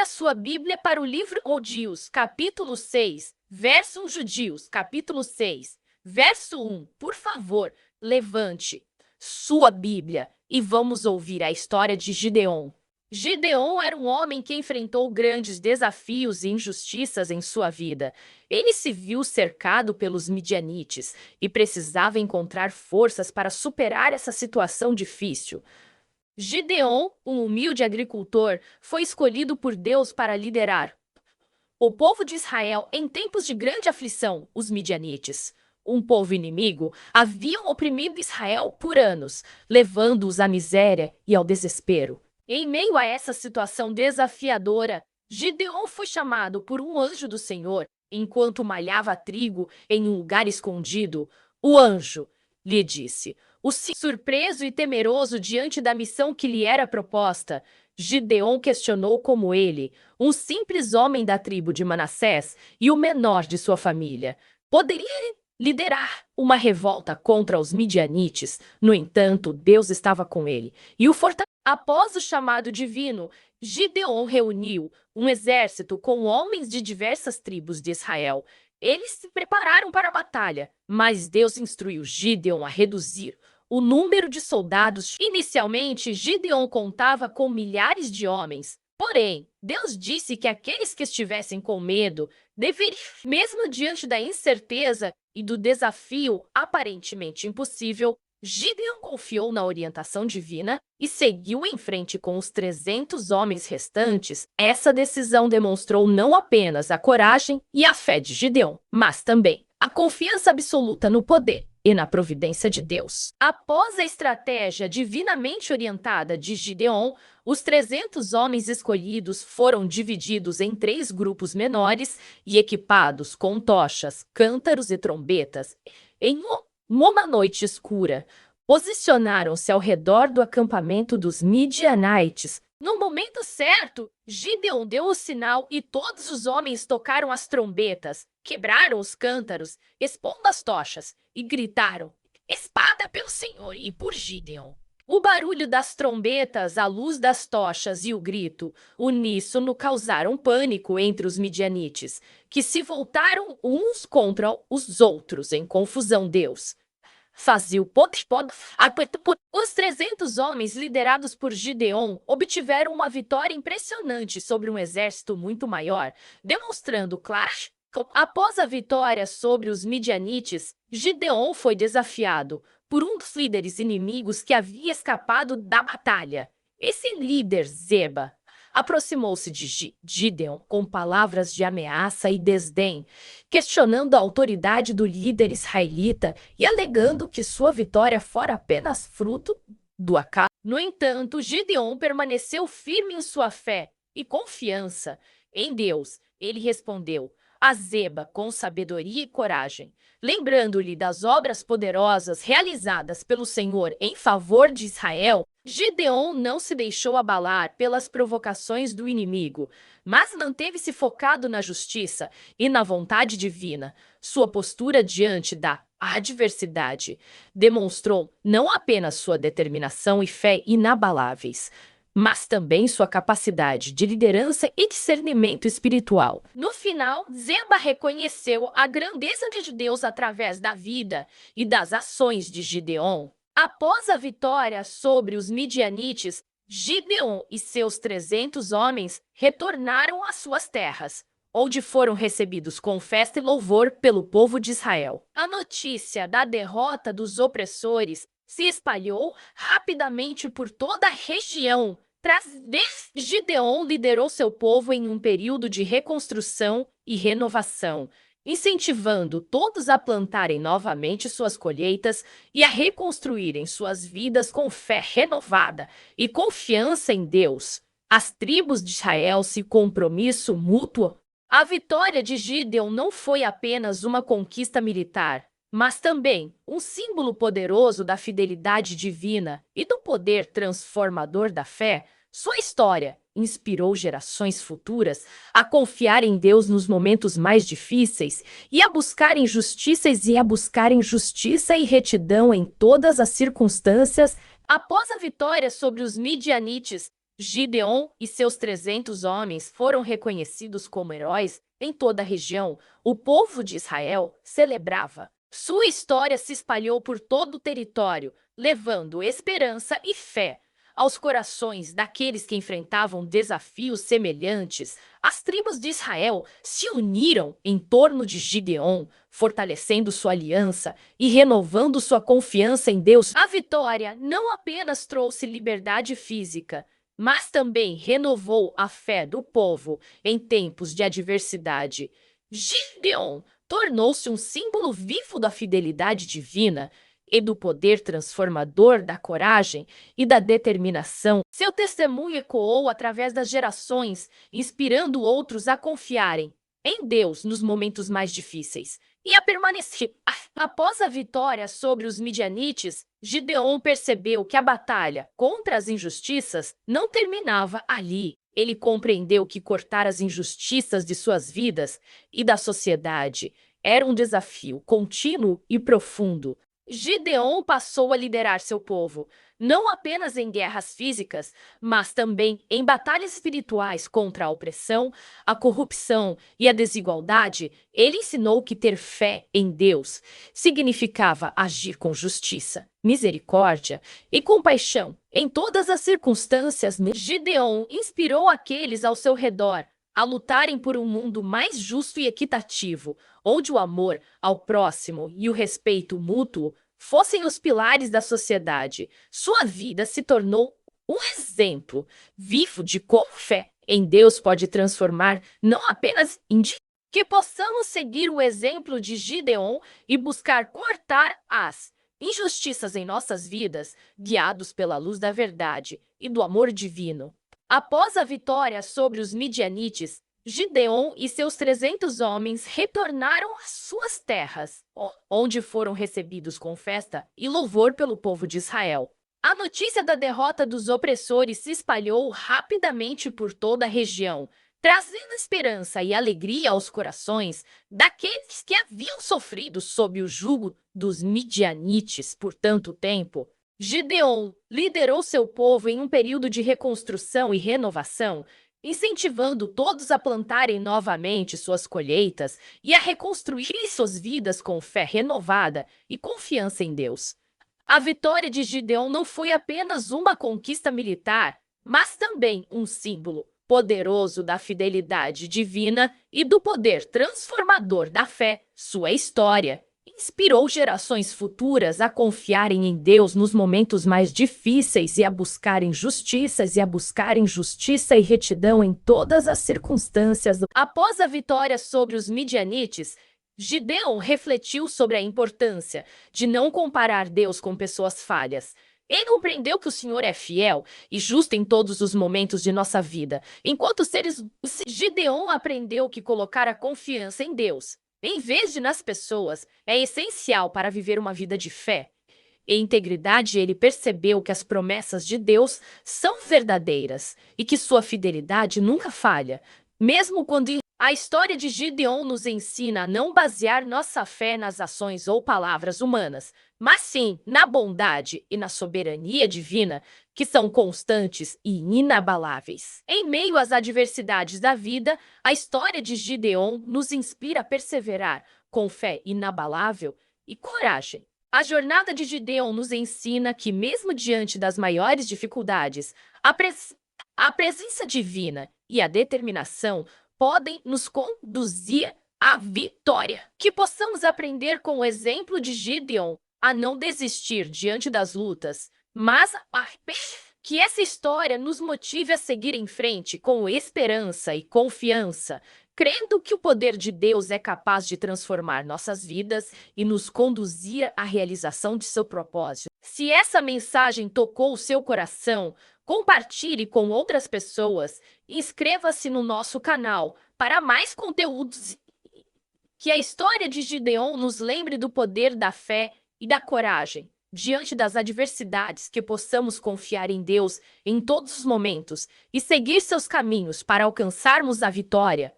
Abra sua Bíblia para o livro Judeus, capítulo 6, verso 1. Judeus, capítulo 6, verso 1. Por favor, levante sua Bíblia e vamos ouvir a história de Gideon. Gideon era um homem que enfrentou grandes desafios e injustiças em sua vida. Ele se viu cercado pelos midianites e precisava encontrar forças para superar essa situação difícil. Gideon, um humilde agricultor, foi escolhido por Deus para liderar o povo de Israel em tempos de grande aflição. Os midianites, um povo inimigo, haviam oprimido Israel por anos, levando-os à miséria e ao desespero. Em meio a essa situação desafiadora, Gideon foi chamado por um anjo do Senhor enquanto malhava trigo em um lugar escondido. O anjo lhe disse: surpreso e temeroso diante da missão que lhe era proposta, Gideon questionou como ele, um simples homem da tribo de Manassés e o menor de sua família, poderia liderar uma revolta contra os midianites. No entanto, Deus estava com ele e o fortaleceu. Após o chamado divino, Gideon reuniu um exército com homens de diversas tribos de Israel. Eles se prepararam para a batalha, mas Deus instruiu Gideon a reduzir o número de soldados. Inicialmente, Gideon contava com milhares de homens. Porém, Deus disse que aqueles que estivessem com medo deveriam, mesmo diante da incerteza e do desafio aparentemente impossível, Gideon confiou na orientação divina e seguiu em frente com os 300 homens restantes. Essa decisão demonstrou não apenas a coragem e a fé de Gideon, mas também a confiança absoluta no poder e na providência de Deus. Após a estratégia divinamente orientada de Gideon, os 300 homens escolhidos foram divididos em 3 grupos menores e equipados com tochas, cântaros e trombetas. Em uma noite escura, posicionaram-se ao redor do acampamento dos midianites. No momento certo, Gideon deu o sinal e todos os homens tocaram as trombetas, quebraram os cântaros, expondo as tochas, e gritaram: "Espada pelo Senhor e por Gideon!" O barulho das trombetas, a luz das tochas e o grito uníssono causaram pânico entre os midianites, que se voltaram uns contra os outros em confusão. Deus fazia o Os 300 homens liderados por Gideon obtiveram uma vitória impressionante sobre um exército muito maior, demonstrando claramente. Após a vitória sobre os midianites, Gideon foi desafiado por um dos líderes inimigos que havia escapado da batalha. Esse líder, Zeba, aproximou-se de Gideon com palavras de ameaça e desdém, questionando a autoridade do líder israelita e alegando que sua vitória fora apenas fruto do acaso. No entanto, Gideon permaneceu firme em sua fé e confiança em Deus. Ele respondeu a Zeba com sabedoria e coragem, lembrando-lhe das obras poderosas realizadas pelo Senhor em favor de Israel. Gideon não se deixou abalar pelas provocações do inimigo, mas manteve-se focado na justiça e na vontade divina. Sua postura diante da adversidade demonstrou não apenas sua determinação e fé inabaláveis, mas também sua capacidade de liderança e discernimento espiritual. No final, Zeba reconheceu a grandeza de Deus através da vida e das ações de Gideon. Após a vitória sobre os midianites, Gideon e seus 300 homens retornaram às suas terras, onde foram recebidos com festa e louvor pelo povo de Israel. A notícia da derrota dos opressores se espalhou rapidamente por toda a região. Gideon liderou seu povo em um período de reconstrução e renovação, incentivando todos a plantarem novamente suas colheitas e a reconstruírem suas vidas com fé renovada e confiança em Deus. As tribos de Israel se compromisso mútuo. A vitória de Gideon não foi apenas uma conquista militar, mas também um símbolo poderoso da fidelidade divina e do poder transformador da fé. Sua história inspirou gerações futuras a confiar em Deus nos momentos mais difíceis e a buscarem justiça e retidão em todas as circunstâncias. Após a vitória sobre os midianites, Gideon e seus 300 homens foram reconhecidos como heróis em toda a região. O povo de Israel celebrava. Sua história se espalhou por todo o território, levando esperança e fé aos corações daqueles que enfrentavam desafios semelhantes. As tribos de Israel se uniram em torno de Gideon, fortalecendo sua aliança e renovando sua confiança em Deus. A vitória não apenas trouxe liberdade física, mas também renovou a fé do povo em tempos de adversidade. Gideon tornou-se um símbolo vivo da fidelidade divina e do poder transformador da coragem e da determinação. Seu testemunho ecoou através das gerações, inspirando outros a confiarem em Deus nos momentos mais difíceis e a permanecer. Após a vitória sobre os midianites, Gideon percebeu que a batalha contra as injustiças não terminava ali. Ele compreendeu que cortar as injustiças de suas vidas e da sociedade era um desafio contínuo e profundo. Gideon passou a liderar seu povo, não apenas em guerras físicas, mas também em batalhas espirituais contra a opressão, a corrupção e a desigualdade. Ele ensinou que ter fé em Deus significava agir com justiça, misericórdia e compaixão em todas as circunstâncias. Gideon inspirou aqueles ao seu redor a lutarem por um mundo mais justo e equitativo, onde o amor ao próximo e o respeito mútuo fossem os pilares da sociedade. Sua vida se tornou um exemplo vivo de como fé em Deus pode transformar não apenas que possamos seguir o exemplo de Gideon e buscar cortar as injustiças em nossas vidas, guiados pela luz da verdade e do amor divino. Após a vitória sobre os midianites, Gideon e seus 300 homens retornaram às suas terras, onde foram recebidos com festa e louvor pelo povo de Israel. A notícia da derrota dos opressores se espalhou rapidamente por toda a região, trazendo esperança e alegria aos corações daqueles que haviam sofrido sob o jugo dos midianites por tanto tempo. Gideon liderou seu povo em um período de reconstrução e renovação, incentivando todos a plantarem novamente suas colheitas e a reconstruírem suas vidas com fé renovada e confiança em Deus. A vitória de Gideon não foi apenas uma conquista militar, mas também um símbolo poderoso da fidelidade divina e do poder transformador da fé. Sua história inspirou gerações futuras a confiarem em Deus nos momentos mais difíceis e a buscarem justiça e retidão em todas as circunstâncias. Após a vitória sobre os midianites, Gideon refletiu sobre a importância de não comparar Deus com pessoas falhas. Ele compreendeu que o Senhor é fiel e justo em todos os momentos de nossa vida. Enquanto seres, Gideon aprendeu que colocar a confiança em Deus, em vez de nas pessoas, é essencial para viver uma vida de fé e integridade. Ele percebeu que as promessas de Deus são verdadeiras e que sua fidelidade nunca falha, mesmo quando a história de Gideon nos ensina a não basear nossa fé nas ações ou palavras humanas, mas sim na bondade e na soberania divina, que são constantes e inabaláveis. Em meio às adversidades da vida, a história de Gideon nos inspira a perseverar com fé inabalável e coragem. A jornada de Gideon nos ensina que, mesmo diante das maiores dificuldades, a presença divina e a determinação podem nos conduzir à vitória. Que possamos aprender com o exemplo de Gideon a não desistir diante das lutas, mas que essa história nos motive a seguir em frente com esperança e confiança, crendo que o poder de Deus é capaz de transformar nossas vidas e nos conduzir à realização de seu propósito. Se essa mensagem tocou o seu coração, compartilhe com outras pessoas e inscreva-se no nosso canal para mais conteúdos. Que a história de Gideon nos lembre do poder da fé e da coragem. Diante das adversidades, que possamos confiar em Deus em todos os momentos e seguir seus caminhos para alcançarmos a vitória.